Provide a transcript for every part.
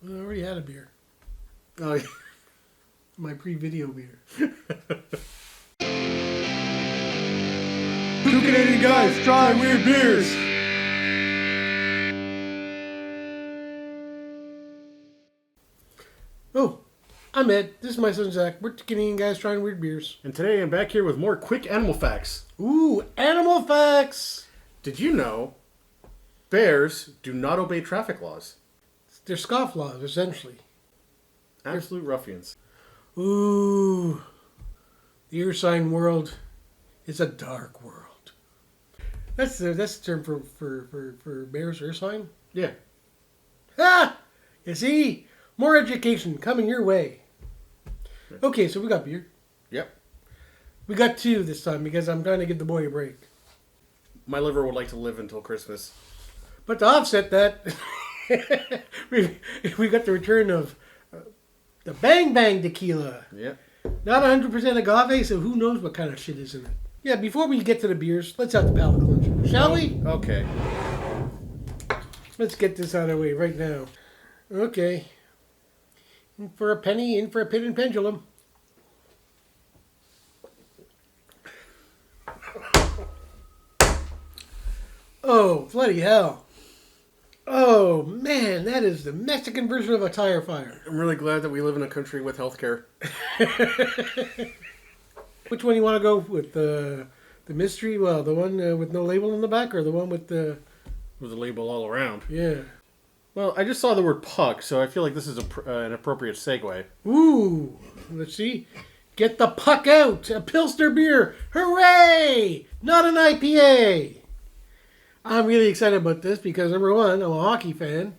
I already had a beer. Oh, yeah. My pre-video beer. Two Canadian guys trying weird beers. Oh, I'm Ed. This is my son Zach. We're two Canadian guys trying weird beers. And today I'm back here with more quick animal facts. Ooh, animal facts! Did you know bears do not obey traffic laws? They're scofflaws, essentially. Absolute ruffians. Ooh, the ear sign world is a dark world. That's the term for bears, ear sign? Yeah. Ah! You see? More education coming your way. Okay, so we got beer. Yep. We got two this time because I'm trying to give the boy a break. My liver would like to live until Christmas. But to offset that, we got the return of the Bang Bang tequila. Yep. Not 100% agave, so who knows what kind of shit is in it. Yeah, before we get to the beers, let's have the palate cleanser, shall we? Okay. Let's get this out of the way right now. Okay. In for a penny, in for a pin and pendulum. Oh, bloody hell. Oh, man, that is the Mexican version of a tire fire. I'm really glad that we live in a country with healthcare. Which one do you want to go with? The mystery? Well, the one with no label on the back or the one with the... With a label all around. Yeah. Well, I just saw the word puck, so I feel like this is an appropriate segue. Ooh, let's see. Get the puck out. A Pilsner beer. Hooray! Not an IPA. I'm really excited about this because, number one, I'm a hockey fan.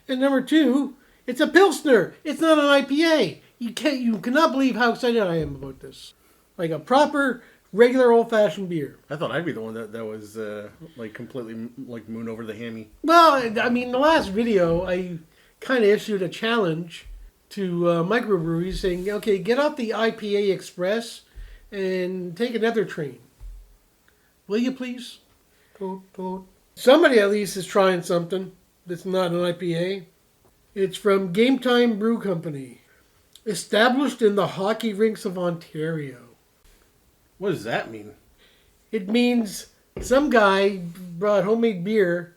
And number two, it's a Pilsner. It's not an IPA. You cannot believe how excited I am about this. Like a proper, regular, old-fashioned beer. I thought I'd be the one that was completely moon over the hammy. Well, I mean, the last video, I kind of issued a challenge to microbreweries saying, okay, get off the IPA Express and take another train. Will you please? Toot, toot. Somebody at least is trying something that's not an IPA. It's from Game Time Brew Company. Established in the hockey rinks of Ontario. What does that mean? It means some guy brought homemade beer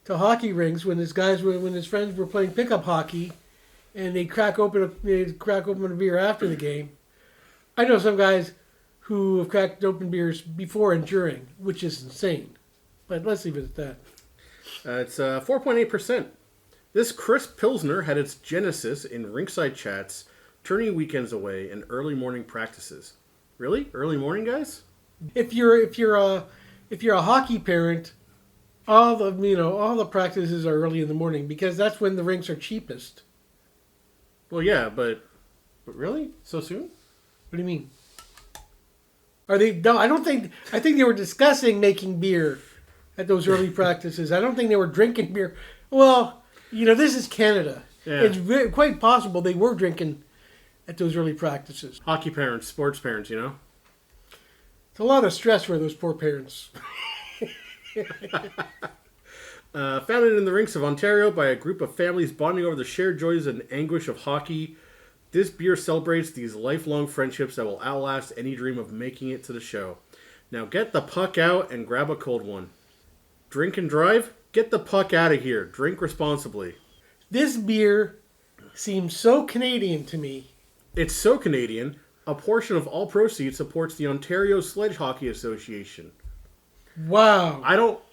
to hockey rinks when his friends were playing pickup hockey, and they'd crack open a beer after the game. I know some guys who have cracked open beers before and during, which is insane. But let's leave it at that. It's 4.8%. This crisp Pilsner had its genesis in rinkside chats, turning weekends away, and early morning practices. Really? Early morning, guys? If you're a hockey parent, all the practices are early in the morning because that's when the rinks are cheapest. Well, yeah, but really? So soon? What do you mean? Are they? No, I don't think. I think they were discussing making beer at those early practices. I don't think they were drinking beer. Well, this is Canada. Yeah. It's quite possible they were drinking at those early practices. Hockey parents, sports parents, It's a lot of stress for those poor parents. Founded in the rinks of Ontario by a group of families bonding over the shared joys and anguish of hockey, this beer celebrates these lifelong friendships that will outlast any dream of making it to the show. Now get the puck out and grab a cold one. Drink and drive? Get the puck out of here. Drink responsibly. This beer seems so Canadian to me. It's so Canadian, a portion of all proceeds supports the Ontario Sledge Hockey Association. Wow.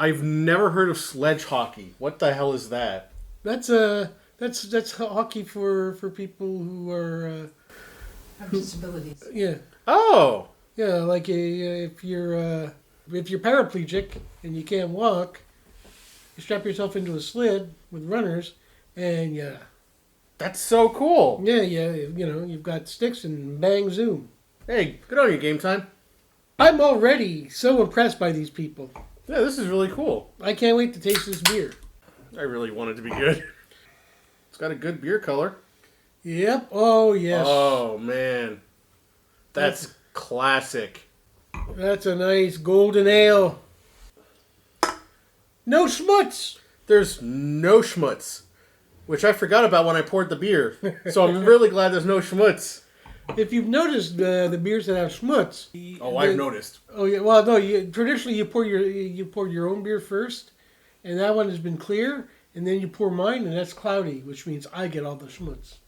I've never heard of sledge hockey. What the hell is that? That's hockey for people who are have disabilities. Yeah. Oh. Yeah, like if you're paraplegic and you can't walk, you strap yourself into a sled with runners, and yeah. That's so cool. Yeah, you've got sticks and bang zoom. Hey, good on you, Game Time. I'm already so impressed by these people. Yeah, this is really cool. I can't wait to taste this beer. I really want it to be good. It's got a good beer color. Yep. Oh, yes. Oh, man. That's classic. That's a nice golden ale. No schmutz. There's no schmutz. which I forgot about when I poured the beer. So I'm really glad there's no schmutz. If you've noticed the beers that have schmutz. Oh, I've noticed. Oh yeah, well no. Traditionally, you pour your own beer first, and that one has been clear, and then you pour mine, and that's cloudy, which means I get all the schmutz.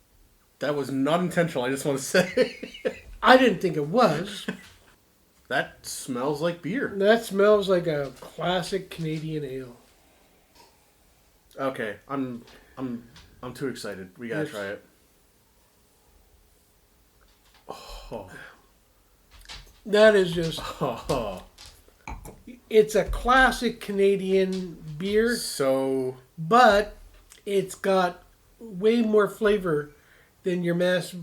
That was not intentional. I just want to say. I didn't think it was. That smells like beer. That smells like a classic Canadian ale. Okay, I'm too excited. We gotta try it. Oh. That is just. Oh. It's a classic Canadian beer, So, but it's got way more flavor than your mass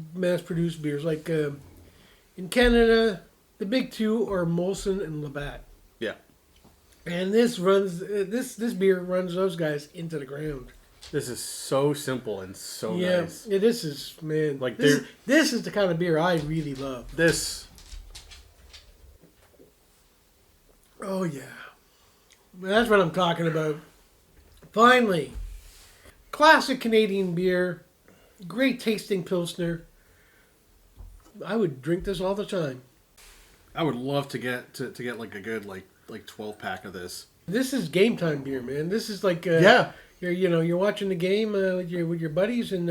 produced beers. Like in Canada, the big two are Molson and Labatt. yeah. And this runs this beer runs those guys into the ground. This is so simple and so nice. Yeah, this is, man. Like this is the kind of beer I really love. This. Oh yeah, that's what I'm talking about. Finally, classic Canadian beer, great tasting Pilsner. I would drink this all the time. I would love to get like a good like 12-pack of this. This is game time beer, man. This is like Yeah. You're watching the game with your buddies and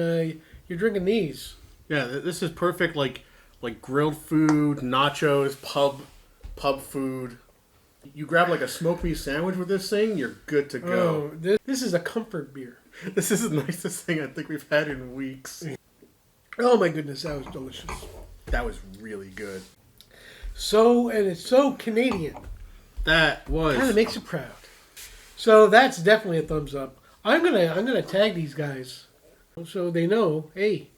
you're drinking these. Yeah, this is perfect like grilled food, nachos, pub food. You grab like a smoked meat sandwich with this thing, you're good to go. Oh, this is a comfort beer. This is the nicest thing I think we've had in weeks. Oh my goodness, that was delicious. That was really good. And it's so Canadian. That was Kind of makes you proud. So that's definitely a thumbs up. I'm gonna tag these guys so they know. Hey,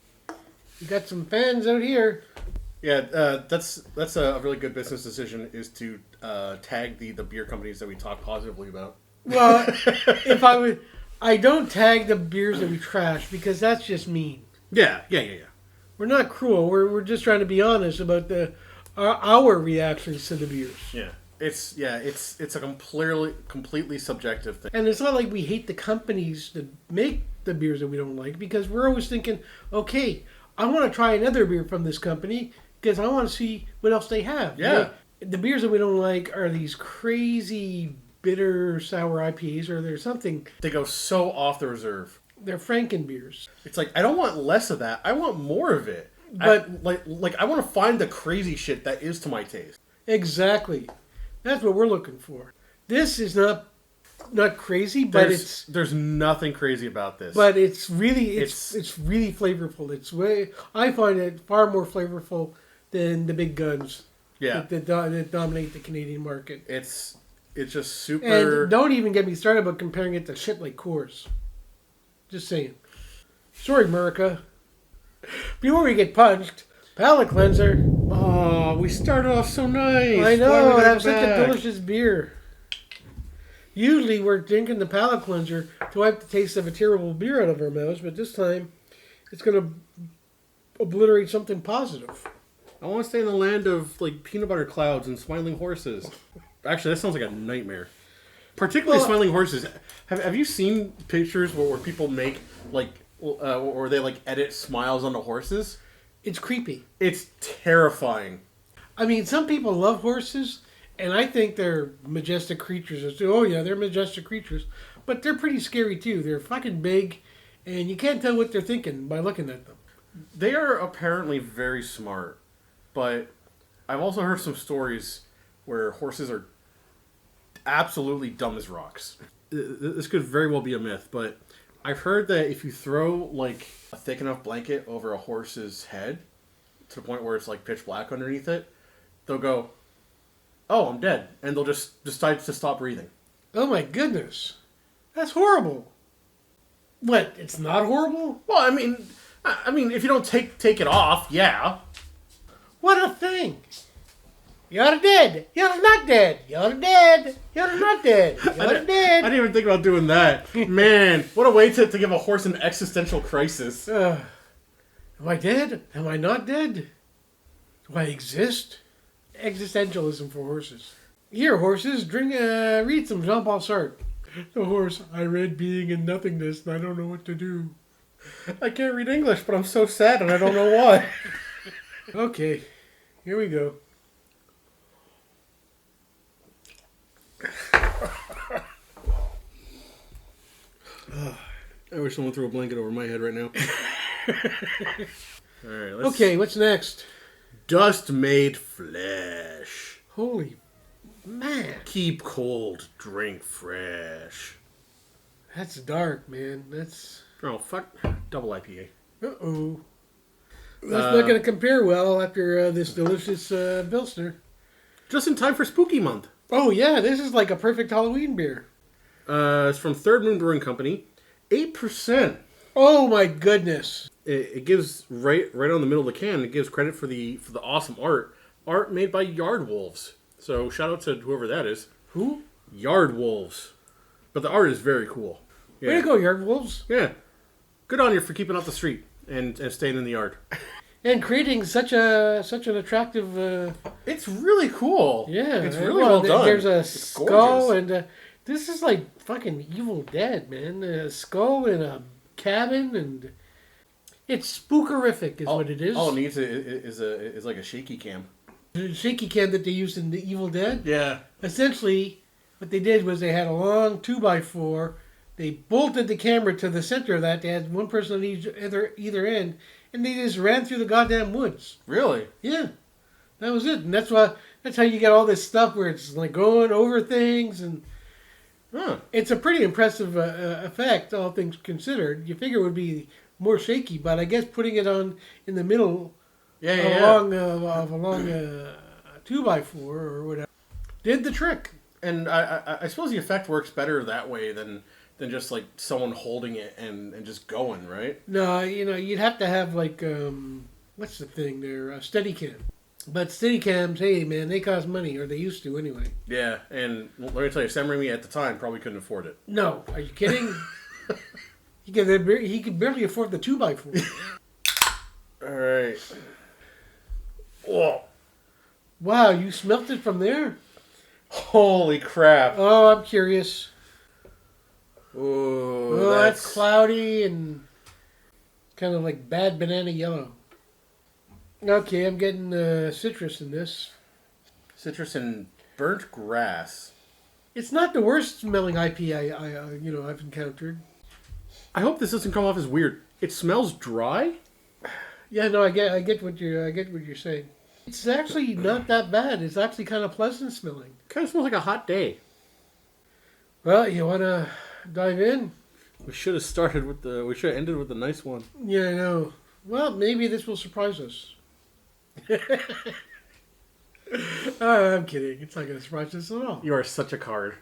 you got some fans out here. Yeah, that's a really good business decision is to tag the beer companies that we talk positively about. Well, if I don't tag the beers that we trash because that's just mean. Yeah. We're not cruel. We're just trying to be honest about our reactions to the beers. Yeah. It's a completely subjective thing. And it's not like we hate the companies that make the beers that we don't like because we're always thinking, okay, I want to try another beer from this company because I want to see what else they have. Yeah. The beers that we don't like are these crazy bitter sour IPAs or there's something. They go so off the reserve. They're Franken beers. It's like I don't want less of that. I want more of it. But I want to find the crazy shit that is to my taste. Exactly. That's what we're looking for. This is not crazy, but there's nothing crazy about this. But it's really flavorful. I find it far more flavorful than the big guns. Yeah. That dominate the Canadian market. It's just super. And don't even get me started about comparing it to shit like Coors. Just saying. Sorry, America. Before we get punched, Palate Cleanser. Oh, we started off so nice. I know, that was such a delicious beer. Usually we're drinking the Palate Cleanser to wipe the taste of a terrible beer out of our mouths, but this time it's going to obliterate something positive. I want to stay in the land of like peanut butter clouds and smiling horses. Actually, that sounds like a nightmare. Particularly smiling horses. Have you seen pictures where people make like or they like edit smiles onto horses? It's creepy. It's terrifying. I mean, some people love horses, and I think they're majestic creatures. Oh yeah, they're majestic creatures, but they're pretty scary too. They're fucking big, and you can't tell what they're thinking by looking at them. They are apparently very smart, but I've also heard some stories where horses are absolutely dumb as rocks. This could very well be a myth, but I've heard that if you throw like a thick enough blanket over a horse's head to the point where it's like pitch black underneath it, they'll go, "Oh, I'm dead," and they'll just decide to stop breathing. Oh my goodness, that's horrible. What? It's not horrible? Well, I mean, if you don't take it off, yeah. What a thing! You're dead. You're not dead. You're dead. You're not dead. You're dead. I didn't even think about doing that. Man, what a way to give a horse an existential crisis. Am I dead? Am I not dead? Do I exist? Existentialism for horses. Here, horses, read some Jean-Paul Sartre. The horse, I read being and nothingness, and I don't know what to do. I can't read English, but I'm so sad and I don't know why. Okay, here we go. I wish someone threw a blanket over my head right now. All right. Okay, what's next? Dust made flesh. Holy man, Keep cold, drink fresh. that's dark, man. That's Oh, fuck. Double IPA. uh-oh. That's not going to compare well after this delicious Pilsner. Just in time for Spooky Month. Oh yeah, this is like a perfect Halloween beer. It's from Third Moon Brewing Company. 8%. Oh my goodness. It gives right on the middle of the can. It gives credit for the awesome art made by Yard Wolves. So shout out to whoever that is. Who? Yard Wolves. But the art is very cool. Yeah. Way to go, Yard Wolves. Yeah. Good on you for keeping off the street and staying in the yard. And creating such an attractive. It's really cool. Yeah, It's really well done. There's a It's skull, gorgeous. and this is like fucking Evil Dead, man. A skull in a cabin, and it's spookerific, is what it is. All it needs is like a shaky cam. The shaky cam that they used in the Evil Dead. Yeah. Essentially, what they did was they had a long 2x4. They bolted the camera to the center of that. They had one person on either end, and they just ran through the goddamn woods. Really? Yeah, that was it, and that's how you get all this stuff where it's like going over things, and it's a pretty impressive effect, all things considered. You figure it would be more shaky, but I guess putting it on in the middle of a long 2x4 or whatever did the trick. And I suppose the effect works better that way than just like someone holding it and just going, right? No, you'd have to have like what's the thing there, a Steadicam. But Steadicams, hey man, they cost money, or they used to anyway. Yeah, and let me tell you, Sam Raimi at the time probably couldn't afford it. No, are you kidding? he could barely afford the 2x4. All right. Whoa! Wow, you smelt it from there? Holy crap! Oh, I'm curious. Ooh, Oh, that's cloudy and kind of like bad banana yellow. Okay, I'm getting citrus in this. citrus and burnt grass. It's not the worst smelling IPA I've encountered. I hope this doesn't come off as weird. It smells dry. Yeah, no, I get what you're saying. It's actually not that bad. It's actually kind of pleasant smelling. Kind of smells like a hot day. Well, you want to dive in? We should have ended with the nice one. Yeah, I know. Well, maybe this will surprise us. I'm kidding. It's not going to surprise us at all. You are such a card.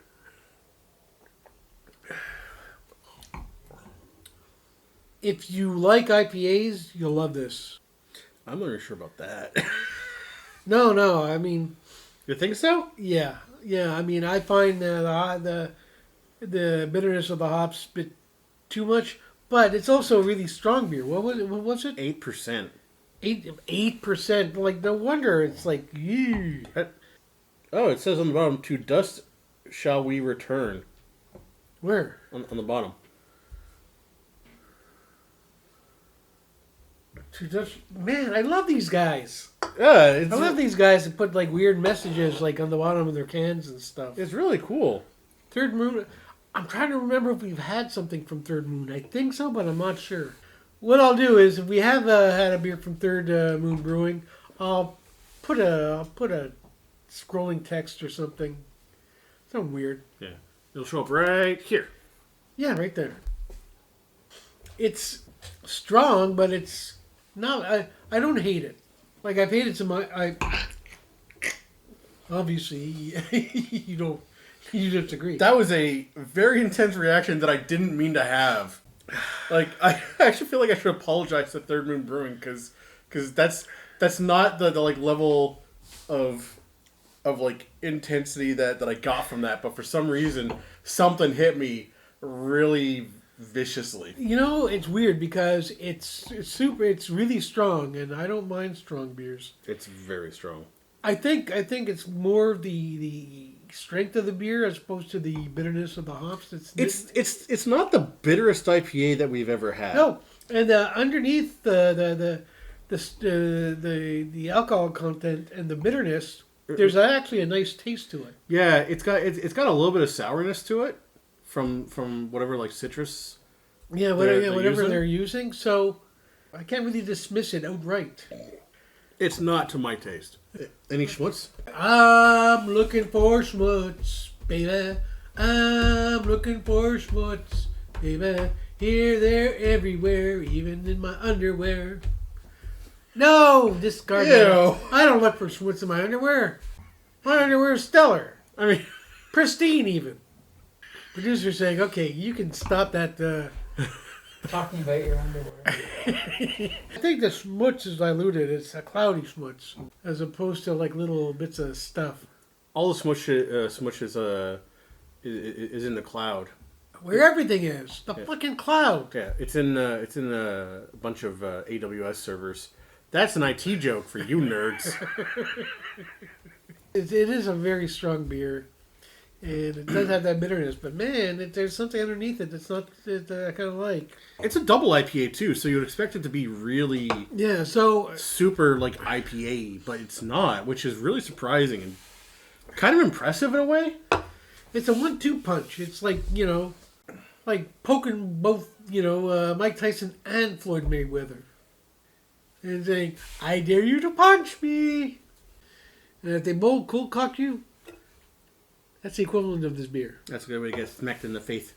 If you like IPAs, you'll love this. I'm not really sure about that. No. I mean, You think so? yeah. I mean, I find the bitterness of the hops a bit too much, but it's also a really strong beer. What was it? 8%. 8%. Like, no wonder it's like, yee. Oh, it says on the bottom, "To dust shall we return." Where? On the bottom. Man, I love these guys. Yeah, I love these guys that put like weird messages like on the bottom of their cans and stuff. it's really cool. Third Moon. I'm trying to remember if we've had something from Third Moon. I think so, but I'm not sure. What I'll do is, if we have had a beer from Third Moon Brewing, I'll put a scrolling text or something. Something weird. Yeah, it'll show up right here. Yeah, right there. It's strong, but it's not. I don't hate it. Like, I've hated some. Obviously, you don't. You disagree. That was a very intense reaction that I didn't mean to have. Like, I actually feel like I should apologize to Third Moon Brewing because that's not the like level of like intensity that I got from that. But for some reason, something hit me really viciously. You know, it's weird because it's really strong, and I don't mind strong beers. It's very strong. I think it's more of the strength of the beer as opposed to the bitterness of the hops. It's not the bitterest IPA that we've ever had. No, And underneath the alcohol content and the bitterness, there's actually a nice taste to it. Yeah, it's got a little bit of sourness to it from whatever like citrus. Yeah, they're whatever using. they're using. So I can't really dismiss it outright. It's not to my taste. Any schmutz? I'm looking for schmutz, baby. I'm looking for schmutz, baby. Here, there, everywhere, even in my underwear. No, discard that. Ew. I don't look for schmutz in my underwear. My underwear is stellar. I mean, Pristine, even. Producer's saying, okay, you can stop that. Talking about your underwear. I think the schmutz is diluted. It's a cloudy schmutz, as opposed to like little bits of stuff. all the smush is in the cloud. Where everything is. The Yeah. fucking cloud. Yeah, it's in a bunch of AWS servers. That's an IT joke for you nerds. It is a very strong beer. And it does have that bitterness. But man, there's something underneath it that's not that I kind of like. It's a double IPA too, so you'd expect it to be really Yeah, so super like IPA, but it's not, which is really surprising and kind of impressive in a way. it's a 1-2 punch. It's like, like poking both, Mike Tyson and Floyd Mayweather. And saying, I dare you to punch me. And if they both cool cock you, that's the equivalent of this beer. That's a good way to get smacked in the face.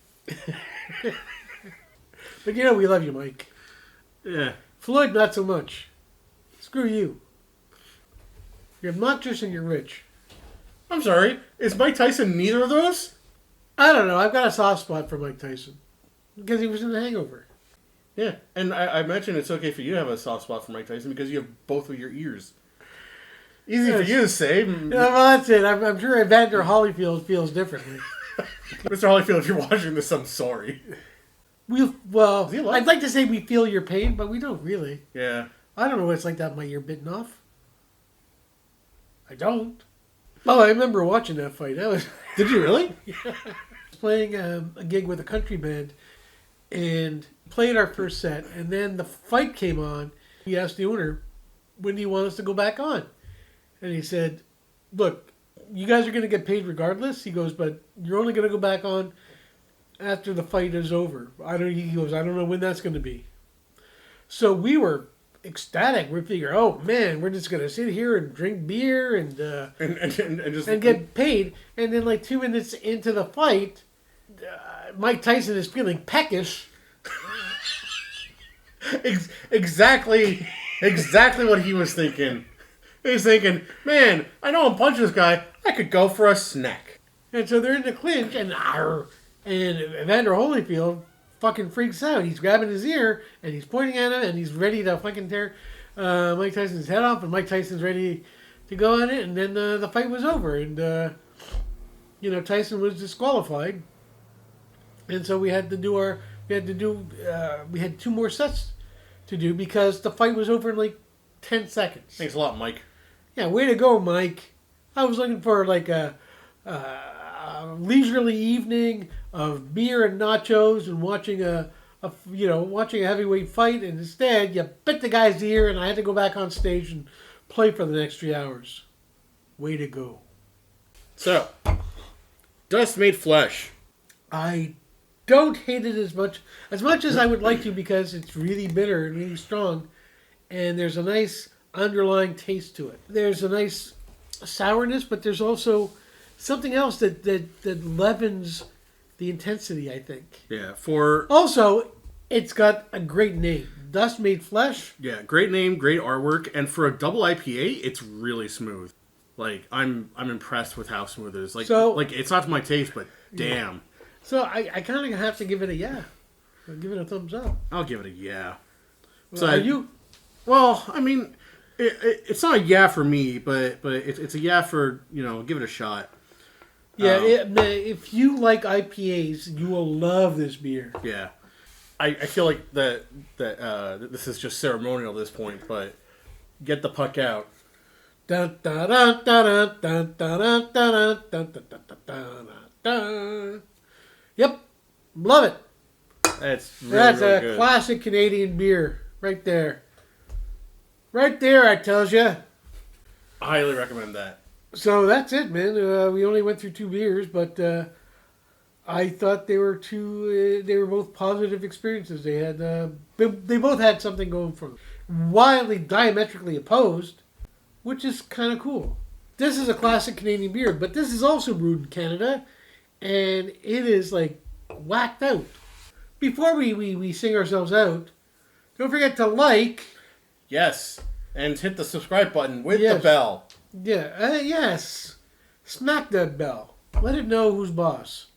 But we love you, Mike. Yeah. Floyd, not so much. Screw you. You're obnoxious and you're rich. I'm sorry. Is Mike Tyson neither of those? I don't know. I've got a soft spot for Mike Tyson. Because he was in The Hangover. Yeah, and I imagine it's okay for you to have a soft spot for Mike Tyson because you have both of your ears. Easy for Yes. you to say. Well, that's it. I'm sure Evander Holyfield feels differently. Mr. Holyfield, if you're watching this, I'm sorry. Well, he alive? I'd like to say we feel your pain, but we don't really. Yeah. I don't know what it's like to have my ear bitten off. I don't. Oh, I remember watching that fight. I was Did you really? playing a gig with a country band and played our first set, and then the fight came on. He asked the owner, when do you want us to go back on? And he said, look, you guys are going to get paid regardless. He goes, but you're only going to go back on after the fight is over. He goes, I don't know when that's going to be. So we were ecstatic. We figure, oh man, we're just going to sit here and drink beer and Just get paid. And then like 2 minutes into the fight, Mike Tyson is feeling peckish. exactly what he was thinking. He was thinking, man, I know I'm punching this guy. I could go for a snack. And so they're in the clinch, and Evander Holyfield fucking freaks out. He's grabbing his ear, and he's pointing at him, and he's ready to fucking tear Mike Tyson's head off, and Mike Tyson's ready to go at it, and then the fight was over, and Tyson was disqualified, and so we had 2 more sets to do because the fight was over in like 10 seconds. Thanks a lot, Mike. Yeah, way to go, Mike. I was looking for like a leisurely evening of beer and nachos and watching a heavyweight fight, and instead you bit the guy's ear, and I had to go back on stage and play for the next 3 hours. Way to go. So, Dust Made Flesh. I don't hate it as much as I would like to because it's really bitter and really strong, and there's a nice underlying taste to it. There's a nice sourness, but there's also something else that leavens the intensity, I think. Yeah, Also, it's got a great name. Dust Made Flesh. yeah, great name, great artwork, and for a double IPA, it's really smooth. Like I'm impressed with how smooth it is. Like it's not to my taste, but damn. So I kind of have to give it a yeah. I'll give it a thumbs up. I'll give it a yeah. Well, So are you? Well, I mean, it's not a yeah for me, but it's a yeah for give it a shot. Yeah, if you like IPAs, you will love this beer. Yeah, I feel like that this is just ceremonial at this point, but get the puck out. Dun, dun, dun, dun, dun, dun, dun, dun, dun, dun, dun, dun, dun, dun. Yep, love it. That's really, That's really a good. classic Canadian beer. Right there. Right there, I tells you. I highly recommend that. So that's it, man. We only went through 2 beers, but I thought they were both positive experiences. They both had something going for them. Wildly diametrically opposed, which is kind of cool. This is a classic Canadian beer, but this is also brewed in Canada, and it is like whacked out. Before we sing ourselves out, don't forget to like. Yes. And hit the subscribe button with Yes. the bell. Yeah, yes. Smack that bell. Let it know who's boss.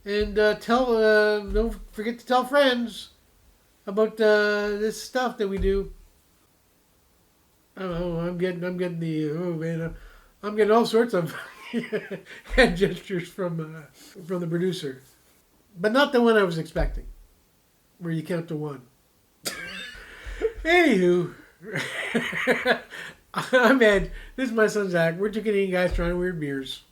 And don't forget to tell friends about this stuff that we do. I don't know. I'm getting I'm getting all sorts of hand gestures from the producer, but not the one I was expecting, where you count to 1. Anywho, I'm Ed. This is my son Zach. We're 2 Canadian guys trying weird beers.